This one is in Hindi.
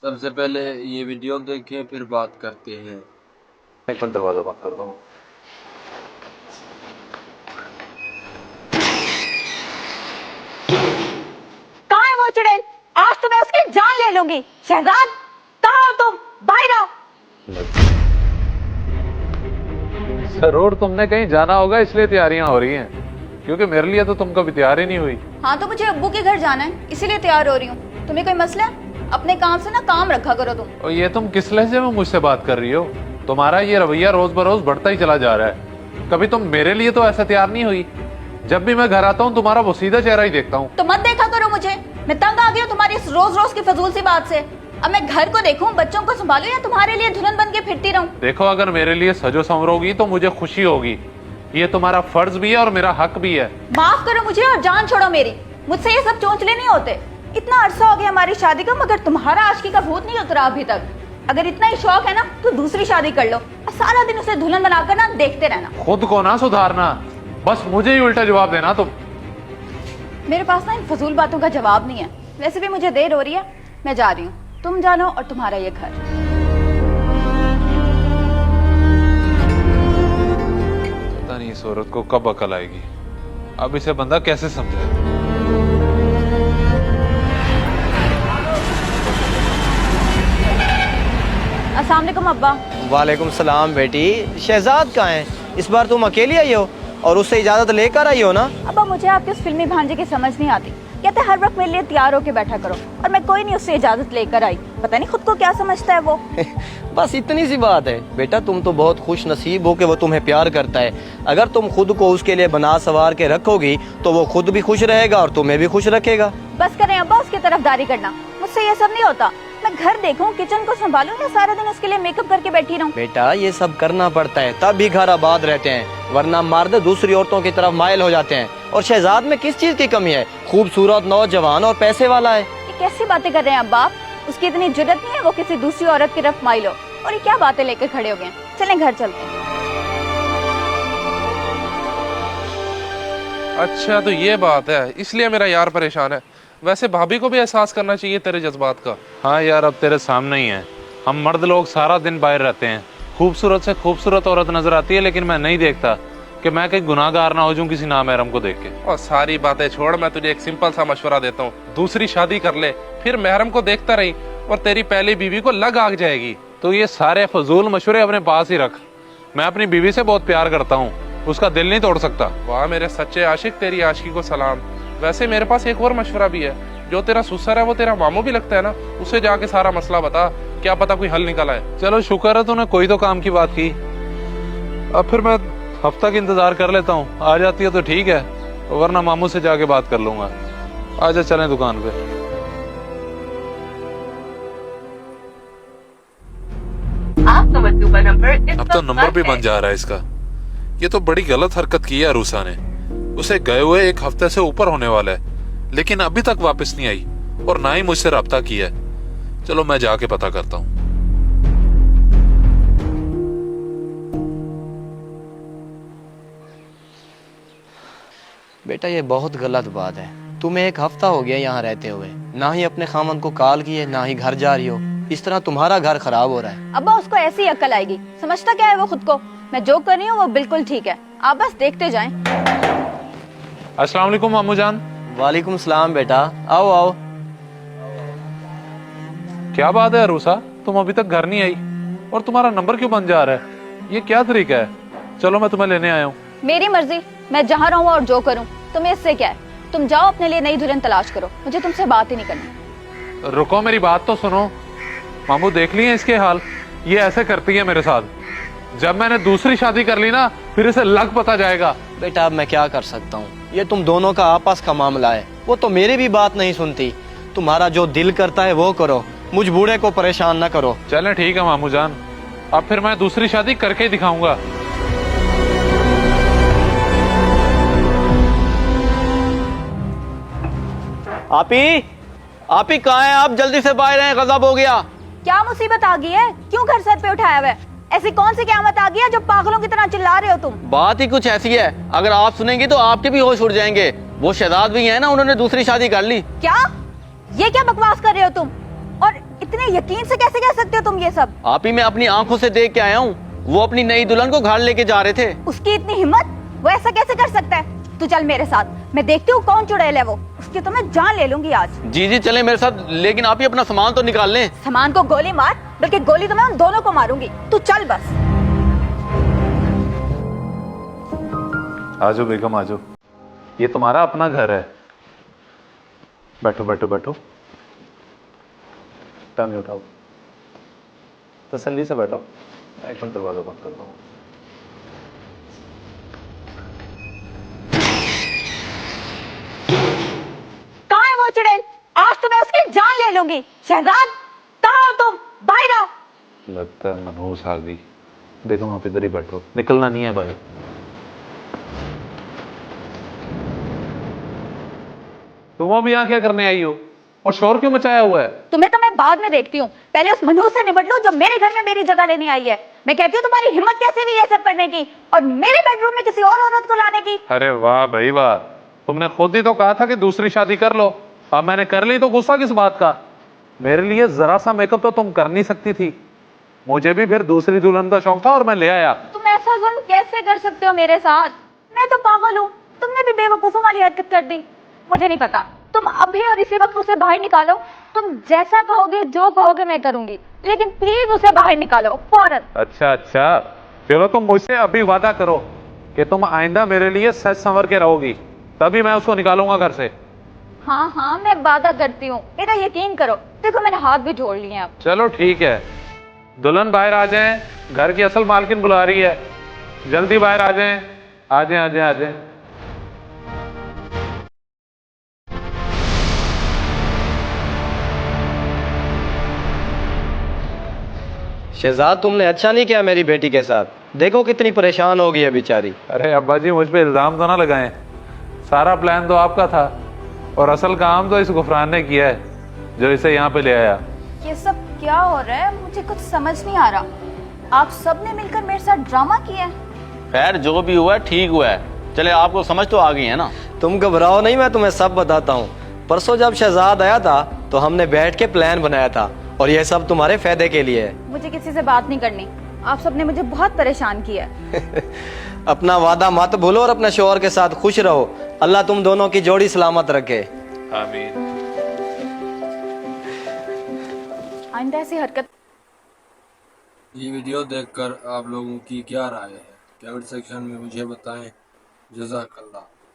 सबसे पहले ये वीडियो देखें फिर बात करते हैं। एक मिनट दरवाजा बंद कर दो। कहाँ है वो चुड़ैल? आज तो मैं उसकी जान ले लूंगी। शहजाद, कहाँ हो तुम? बाहर आओ। जरूर तुमने कहीं जाना होगा इसलिए तैयारियां हो रही हैं, क्योंकि मेरे लिए तो तुम कभी तैयार ही नहीं हुई। हाँ तो मुझे अब्बू के घर जाना है, इसीलिए तैयार हो रही हूँ। तुम्हें कोई मसला है? अपने काम से ना काम रखा करो तुम। और ये तुम किस लहजे में मुझसे बात कर रही हो? तुम्हारा ये रवैया रोज बरोज बढ़ता ही चला जा रहा है। कभी तुम मेरे लिए तो ऐसा तैयार नहीं हुई। जब भी मैं घर आता हूँ तुम्हारा वो सीधा चेहरा ही देखता हूँ। तो मत देखा करो मुझे, मैं तंग आ गई हूँ तुम्हारी इस रोज रोज की फजूल सी बात से। अब मैं घर को देखूं, बच्चों को संभालूं या तुम्हारे लिए दुल्हन बन के फिरती रहूं? देखो, अगर मेरे लिए सजो संवरोगी तो मुझे खुशी होगी। ये तुम्हारा फर्ज भी है और मेरा हक भी है। माफ करो मुझे और जान छोड़ो मेरी। मुझसे ये सब चोंचले नहीं होते। इतना अरसा हो गया हमारी शादी का, मगर तुम्हारा आशिकी का भूत नहीं उतरा अभी तक। अगर इतना ही शौक है ना तो दूसरी शादी कर लो और सारा दिन उसे दुल्हन बनाकर ना देखते रहना। खुद को ना सुधारना, बस मुझे ही उल्टा जवाब देना तुम। मेरे पास ना इन फजूल बातों का जवाब नहीं है। वैसे भी मुझे देर हो रही है, मैं जा रही हूँ। तुम जानो और तुम्हारा ये घर। पता नहीं इस औरत को कब अकल आएगी। अब इसे बंदा कैसे समझे? अस्सलाम वालेकुम अब्बा। वालेकुम सलाम बेटी। शहजाद कहाँ है? इस बार तुम अकेली आई हो और उससे इजाजत लेकर आई हो ना? अब्बा मुझे आपके उस फिल्मी भांजे की समझ नहीं आती। कहते हर वक्त मेरे लिए तैयार होके बैठा करो और मैं कोई नहीं उससे इजाजत लेकर आई। पता नहीं खुद को क्या समझता है वो। बस इतनी सी बात है बेटा। तुम तो बहुत खुश नसीब हो कि वो तुम्हें प्यार करता है। अगर तुम खुद को उसके लिए बना सवार के रखोगी तो वो खुद भी खुश रहेगा और तुम्हें भी खुश रखेगा। बस करें अब्बा उसकी तरफदारी करना। मुझसे ये सब नहीं होता। मैं घर देखूं, किचन को संभालूं या सारा दिन उसके लिए मेकअप करके बैठी रहूं? बेटा ये सब करना पड़ता है तब भी घर आबाद रहते हैं, वरना मर्द दूसरी औरतों की तरफ मायल हो जाते हैं। और शहजाद में किस चीज की कमी है? खूबसूरत, नौजवान और पैसे वाला है। ये कैसी बातें कर रहे हैं अब्बा आप? उसकी इतनी जुर्रत नहीं है वो किसी दूसरी औरत की तरफ माइल हो। और ये क्या बातें लेकर खड़े हो गए? चलें घर चलते हैं। अच्छा तो ये बात है, इसलिए मेरा यार परेशान है। वैसे भाभी को भी एहसास करना चाहिए तेरे जज्बात का। हाँ यार, अब तेरे सामने ही है। हम मर्द लोग सारा दिन बाहर रहते हैं, खूबसूरत से खूबसूरत औरत नजर आती है, लेकिन मैं नहीं देखता कि मैं कहीं गुनाहगार ना हो जाऊं किसी नामहरम को देख के। और सारी बातें छोड़, मैं तुझे एक सिंपल सा मशवरा देता हूँ। दूसरी शादी कर ले, फिर महरम को देखता रही और तेरी पहली बीवी को लग आग जाएगी। तो ये सारे फजूल मशवरे अपने पास ही रख। मैं अपनी बीवी से बहुत प्यार करता हूँ, उसका दिल नहीं तोड़ सकता। वाह मेरे सच्चे आशिक, तेरी आशिकी को सलाम। वैसे मेरे पास एक और मशवरा भी है। जो तेरा सुसर है वो तेरा मामू भी लगता है ना, उसे जाके सारा मसला बता, क्या पता कोई हल निकल आए। चलो शुक्र है तूने कोई तो काम की बात की। अब फिर मैं हफ्ता का इंतजार कर लेता हूँ। आ जाती है तो ठीक है, वरना मामू से जाके बात कर लूंगा। आजा चलें दुकान पे। अब तो नंबर भी बन जा रहा है इसका। ये तो बड़ी गलत हरकत की है अरूसा ने। उसे गए हुए एक हफ्ते से ऊपर होने वाला है, लेकिन अभी तक वापस नहीं आई और ना ही मुझसे रब्ता किया है। चलो मैं जाके पता करता हूँ। बेटा ये बहुत गलत बात है। तुम्हें एक हफ्ता हो गया यहाँ रहते हुए, ना ही अपने खामन को कॉल किए ना ही घर जा रही हो। इस तरह तुम्हारा घर खराब हो रहा है। अब्बा उसको ऐसी अक्ल आएगी, समझता क्या है वो खुद को। मैं जो कर रही हूँ वो बिल्कुल ठीक है, आप बस देखते जाएं। अस्सलाम वालेकुम मामू जान। वालेकुम सलाम बेटा, आओ आओ। क्या बात है अरूसा, तुम अभी तक घर नहीं आई और तुम्हारा नंबर क्यों बन जा रहा है? ये क्या तरीका है? चलो मैं तुम्हें लेने आया हूँ। मेरी मर्जी, मैं जहाँ रहूँ और जो करूँ, तुम्हें इससे क्या है? तुम जाओ अपने लिए नई दुल्हन तलाश करो, मुझे तुमसे बात ही नहीं करनी। रुको, मेरी बात तो सुनो। मामू देख लिए इसके हाल, ये ऐसे करती है मेरे साथ। जब मैंने दूसरी शादी कर ली ना, फिर इसे लग पता जाएगा। बेटा अब मैं क्या कर सकता हूँ? ये तुम दोनों का आपस का मामला है। वो तो मेरी भी बात नहीं सुनती। तुम्हारा जो दिल करता है वो करो, मुझ बूढ़े को परेशान न करो। चलें ठीक है मामू जान, अब फिर मैं दूसरी शादी करके ही दिखाऊंगा। आपी कहाँ है आप? जल्दी से बाहर आए, गजब हो गया। क्या मुसीबत आ गई है? क्यों घर सर पे उठाया हुआ है? ऐसी कौन सी क़यामत आ गई है जो पागलों की तरह चिल्ला रहे हो तुम? बात ही कुछ ऐसी है, अगर आप सुनेंगे तो आपके भी होश उड़ जाएंगे। वो शहजाद भी है ना, उन्होंने दूसरी शादी कर ली। क्या? ये क्या बकवास कर रहे हो तुम? और इतनी इतने यकीन से कैसे कह सकते हो तुम ये सब? आप ही मैं अपनी आंखों से देख के आया हूँ, वो अपनी नई दुल्हन को घर लेके जा रहे थे। उसकी इतनी हिम्मत, वो ऐसा कैसे कर सकता है? तू चल मेरे साथ, मैं देखती हूँ कौन चुड़ैल है वो, उसकी तो मैं जान ले लूंगी आज। जी जी चले मेरे साथ, लेकिन आप ही अपना सामान तो निकाल लें। सामान को गोली मार, बल्कि गोली तो मैं उन दोनों को मारूंगी। तू चल बस। आजो बेगम आजो, ये तुम्हारा अपना घर है। बैठो बैठो बैठो, टांगे उठाओ, तसल्ली से बैठो। एक मिनट दरवाजा बंद कर दो। कहाँ है वो चुड़ैल? आज तो मैं उसकी जान ले लूंगी। शहजाद, कहाँ हो तुम? बाहर आओ। लगता है मनहूस आ गई। बेगम आप इधर ही बैठो, निकलना नहीं है भाई। तुम अभी यहाँ क्या करने आई हो और शोर क्यों मचाया हुआ है? तुम्हें तो मैं बाद में देखती हूँ, पहले उस मनहूस से निपट लो जो मेरे घर में मेरी जगह लेने आई है। मैं कहती हूँ तुम्हारी हिम्मत कैसे हुई ये सब करने की और मेरे बेडरूम में किसी और औरत को लाने की? अरे वाह भाई वाह, तुमने खुद ही तो कहा था कि दूसरी शादी कर लो, अब मैंने कर ली तो गुस्सा किस बात का? मेरे लिए जरा सा मेकअप तो तुम कर नहीं सकती थी। मुझे भी फिर दूसरी दुल्हन का शौक था और मैं ले आया। तुम ऐसा जुल्म कैसे कर सकते हो मेरे साथ? मैं तो पागल हूँ, तुमने भी बेवकूफों वाली हरकत कर दी। मुझे नहीं पता, तुम अभी और इसी वक्त उसे बाहर निकालो। तुम जैसा कहोगे, जो कहोगे मैं करूंगी, लेकिन प्लीज उसे बाहर निकालो फौरन। अच्छा अच्छा, चलो तुम मुझसे अभी वादा करो कि तुम आइंदा मेरे लिए सच संवर के रहोगी, तभी मैं उसको निकालूंगा घर से। हाँ हाँ मैं वादा करती हूँ, मेरा यकीन करो। देखो मैंने हाथ भी जोड़ लिए अब। चलो ठीक है, दुल्हन बाहर आ जाए, घर की असल मालकिन बुला रही है, जल्दी बाहर आ जाए। आ जाए आ जाए आ जाए। शहजाद तुमने अच्छा नहीं किया मेरी बेटी के साथ, देखो कितनी परेशान हो गई है बेचारी। अरे अब्बा जी मुझ पे इल्जाम तो ना लगाएं, सारा प्लान तो आपका था और असल काम तो इस गुफरान ने किया है जो इसे यहाँ पे ले आया। ये सब क्या हो रहा है, मुझे कुछ समझ नहीं आ रहा। आप सब ने मिलकर मेरे साथ ड्रामा किया है। खैर जो भी हुआ ठीक हुआ है, चले आपको समझ तो आ गई है ना। तुम घबराओ नहीं, मैं तुम्हें सब बताता हूँ। परसों जब शहजाद आया था तो हमने बैठ के प्लान बनाया था और यह सब तुम्हारे फायदे के लिए है। मुझे किसी से बात नहीं करनी, आप सबने मुझे बहुत परेशान किया है। अपना वादा मत भूलो और अपने शौहर के साथ खुश रहो। अल्लाह तुम दोनों की जोड़ी सलामत रखे। आमीन। आइंदा ऐसी हरकत। ये वीडियो देखकर आप लोगों की क्या राय है? कमेंट सेक्शन में मुझे बताएं। जज़ाकल्लाह।